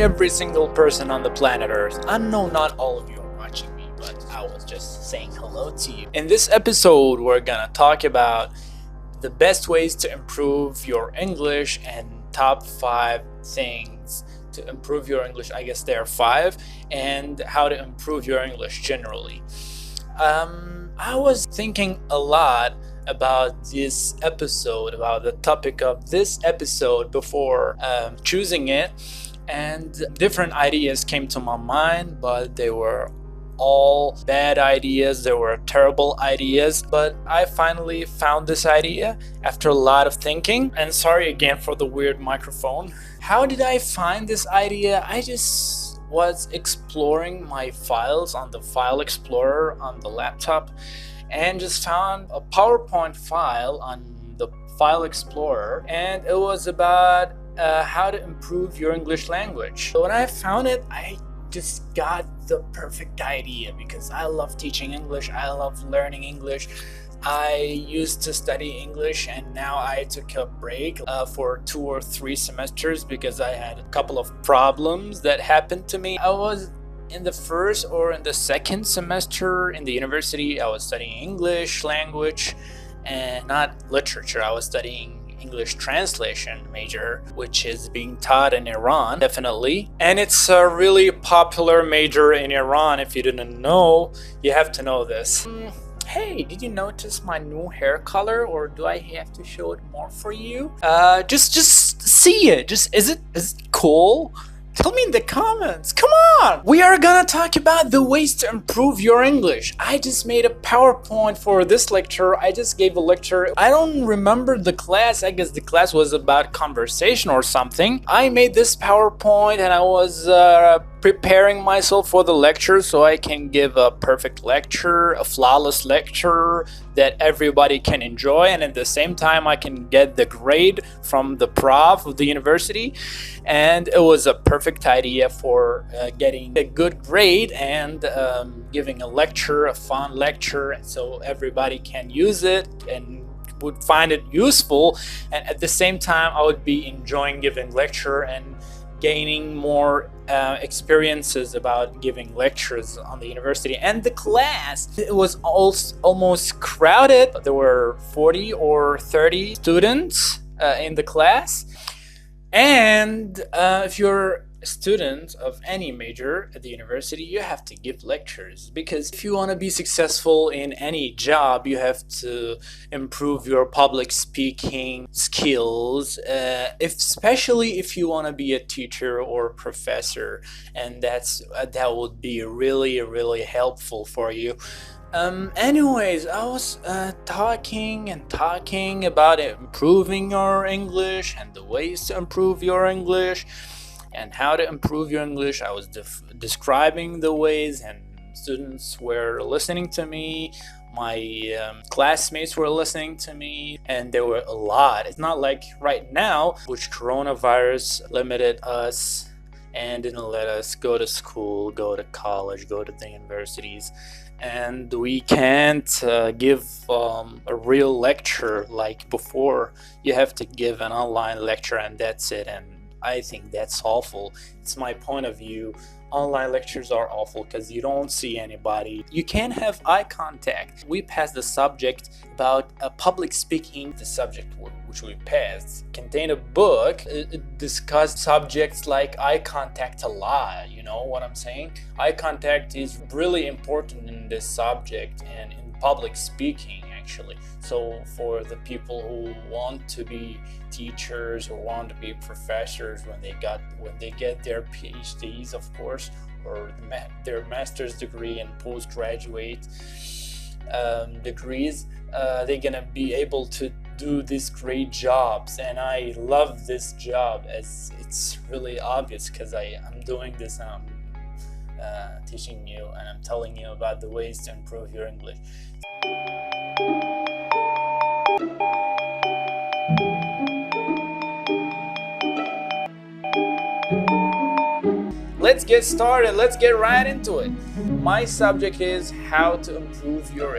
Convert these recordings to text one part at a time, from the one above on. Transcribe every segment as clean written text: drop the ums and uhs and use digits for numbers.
every single person on the planet Earth. I know not all of you are watching me, but I was just saying hello to you. In this episode, we're gonna talk about the best ways to improve your English and top 5 things to improve your English. I guess there are 5, and how to improve your English generally. I was thinking a lot about this episode, about the topic of this episode before choosing it, and different ideas came to my mind, but they were all bad ideas. They were terrible ideas, but I finally found this idea after a lot of thinking. And sorry again for the weird microphone. How did I find this idea? I just was exploring my files on the file explorer on the laptop and just found a PowerPoint file on the file explorer, and it was about how to improve your English language. So when I found it, I just got the perfect idea because I love teaching English. I love learning English. I used to study English, and now I took a break for 2 or 3 semesters because I had a couple of problems that happened to me. I was in the first or in the second semester in the university. I was studying English language and not literature. I was studying English translation major, which is being taught in Iran, definitely. And it's a really popular major in Iran. If you didn't know, you have to know this. Hey, did you notice my new hair color, or do I have to show it more for you? Just see it. Is it cool? Tell me in the comments. Come on! We are gonna talk about the ways to improve your English. I just made a PowerPoint for this lecture. I just gave a lecture. I don't remember the class. I guess the class was about conversation or something. I made this PowerPoint and I was preparing myself for the lecture so I can give a perfect lecture, a flawless lecture that everybody can enjoy, and at the same time I can get the grade from the prof of the university. And it was a perfect idea for getting a good grade and giving a lecture, a fun lecture, so everybody can use it and would find it useful, and at the same time I would be enjoying giving lecture and gaining more experiences about giving lectures on the university. And the class, it was almost crowded. There were 40 or 30 students in the class. And if you're a student of any major at the university, you have to give lectures, because if you want to be successful in any job, you have to improve your public speaking skills, especially if you want to be a teacher or professor, and that would be really helpful for you. Anyways, I was talking about improving your English and the ways to improve your English and how to improve your English. I was describing the ways, and students were listening to me. My classmates were listening to me, and there were a lot. It's not like right now, which coronavirus limited us and didn't let us go to school, go to college, go to the universities, and we can't give a real lecture like before. You have to give an online lecture and that's it, and I think that's awful. It's my point of view. Online lectures are awful because you don't see anybody. You can't have eye contact. We passed the subject about public speaking. The subject which we passed contained a book. It discussed subjects like eye contact a lot. You know what I'm saying? Eye contact is really important in this subject and in public speaking, actually. So for the people who want to be teachers or want to be professors when they get their PhDs, of course, or their master's degree and postgraduate degrees, they're gonna be able to do these great jobs. And I love this job, as it's really obvious because I'm doing this and I'm teaching you and I'm telling you about the ways to improve your English. Let's get started. Let's get right into it. My subject is how to improve your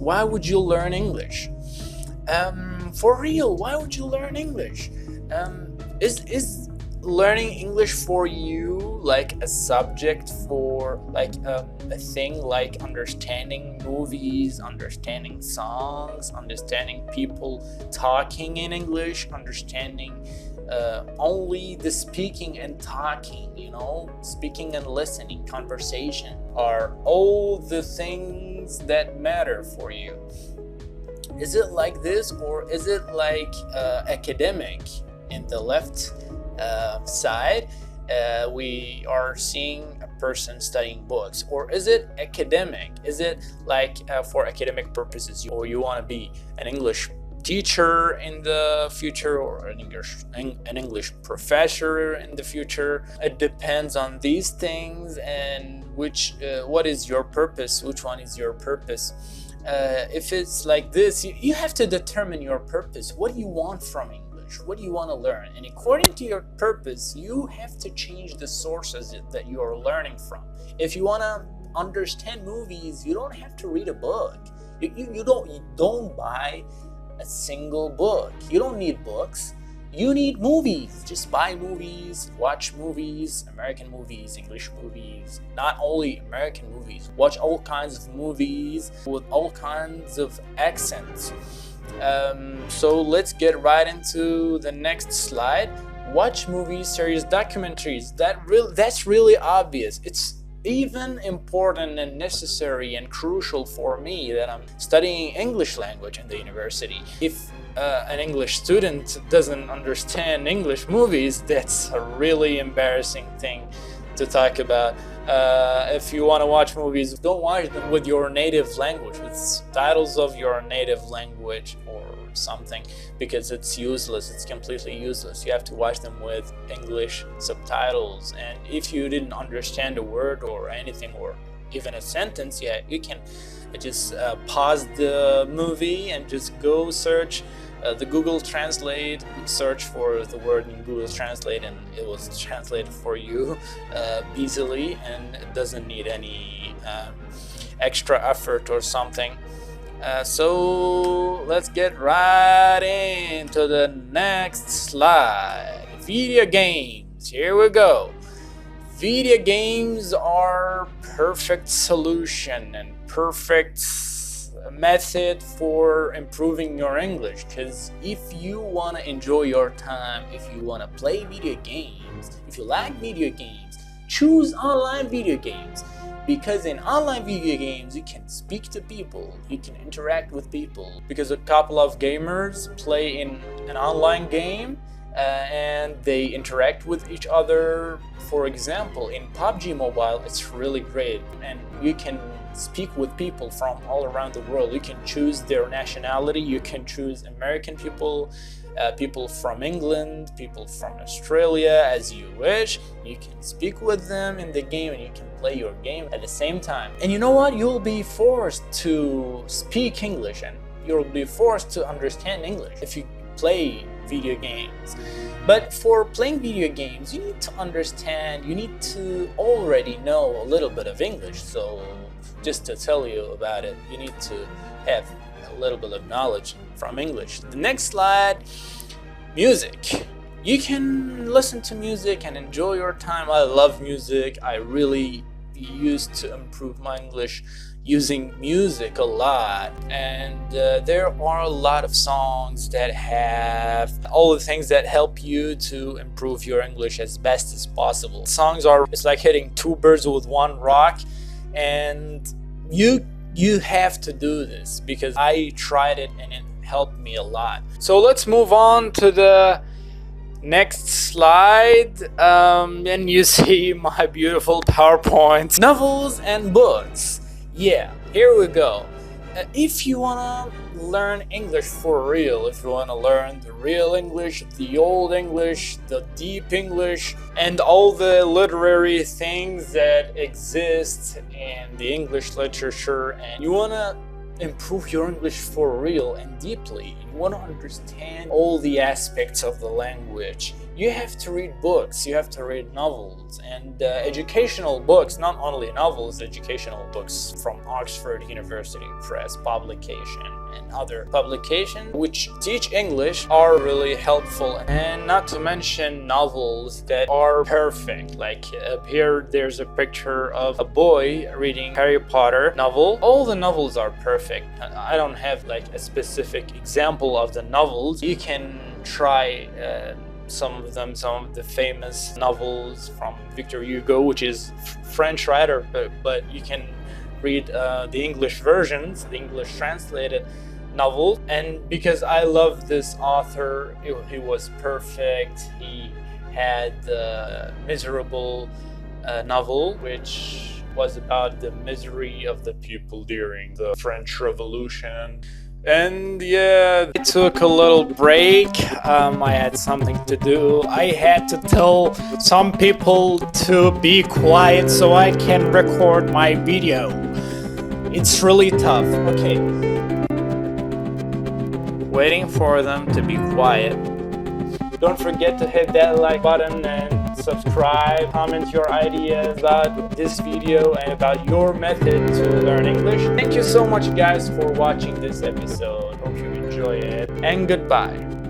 why would you learn English? For real, why would you learn English? Is learning English for you like a subject, for like a thing like understanding movies, understanding songs, understanding people talking in English, understanding only the speaking and talking, speaking and listening, conversation are all the things that matter for you? Is it like this, or is it like academic in the left side? We are seeing a person studying books, or is it academic? Is it like for academic purposes, or you want to be an English teacher in the future, or an English professor in the future? It depends on these things, and what is your purpose? Which one is your purpose? If it's like this, you have to determine your purpose. What do you want from English? What do you want to learn? And according to your purpose, you have to change the sources that you are learning from. If you want to understand movies, you don't have to read a book. You don't buy a single book. You don't need books. You need movies. Just buy movies, watch movies, American movies, English movies, not only American movies. Watch all kinds of movies with all kinds of accents. So let's get right into the next slide. Watch movies, series, documentaries. That's really obvious. It's even important and necessary and crucial for me that I'm studying English language in the university. If an English student doesn't understand English movies, that's a really embarrassing thing to talk about. If you want to watch movies, don't watch them with your native language, with titles of your native language or something, because it's useless. It's completely useless. You have to watch them with English subtitles, and if you didn't understand a word or anything, or even a sentence, you can just pause the movie and just go search the Google Translate, search for the word in Google Translate, and it will translate for you easily, and it doesn't need any extra effort or something. So let's get right into the next slide. Video games. Here we go. Video games are perfect solution and perfect method for improving your English, because if you want to enjoy your time, if you want to play video games, if you like video games, choose online video games. Because in online video games, you can speak to people, you can interact with people. Because a couple of gamers play in an online game and they interact with each other. For example, in PUBG Mobile, it's really great, and you can speak with people from all around the world. You can choose their nationality, you can choose American people, people from England, people from Australia, as you wish. You can speak with them in the game, and you can play your game at the same time. And you know what? You'll be forced to speak English, and you'll be forced to understand English if you play video games. But for playing video games, you need to understand, you need to already know a little bit of English. So just to tell you about it, you need to have a little bit of knowledge from English. The next slide, music. You can listen to music and enjoy your time. I love music. I really used to improve my English using music a lot, and there are a lot of songs that have all the things that help you to improve your English as best as possible. Songs it's like hitting two birds with one rock, and you have to do this, because I tried it and it helped me a lot. So let's move on to the next slide, and you see my beautiful PowerPoint. Novels and books. Yeah, here we go. If you want to learn English for real, if you want to learn the real English, the old English, the deep English, and all the literary things that exist in the English literature, and you want to improve your English for real and deeply, you want to understand all the aspects of the language, you have to read books, you have to read novels, and educational books, not only novels, educational books from Oxford University Press publication and other publications which teach English are really helpful. And not to mention novels that are perfect, like here there's a picture of a boy reading Harry Potter novel. All the novels are perfect. I don't have like a specific example of the novels. You can try some of the famous novels from Victor Hugo, which is French writer, but you can read the English versions, the English translated novel. And because I love this author, he was perfect. He had the Miserable novel, which was about the misery of the people during the French Revolution. And yeah, I took a little break. I had something to do. I had to tell some people to be quiet so I can record my video. It's really tough. Okay. Waiting for them to be quiet. Don't forget to hit that like button and subscribe, comment your ideas about this video and about your method to learn English. Thank you so much guys for watching this episode. Hope you enjoy it, and goodbye.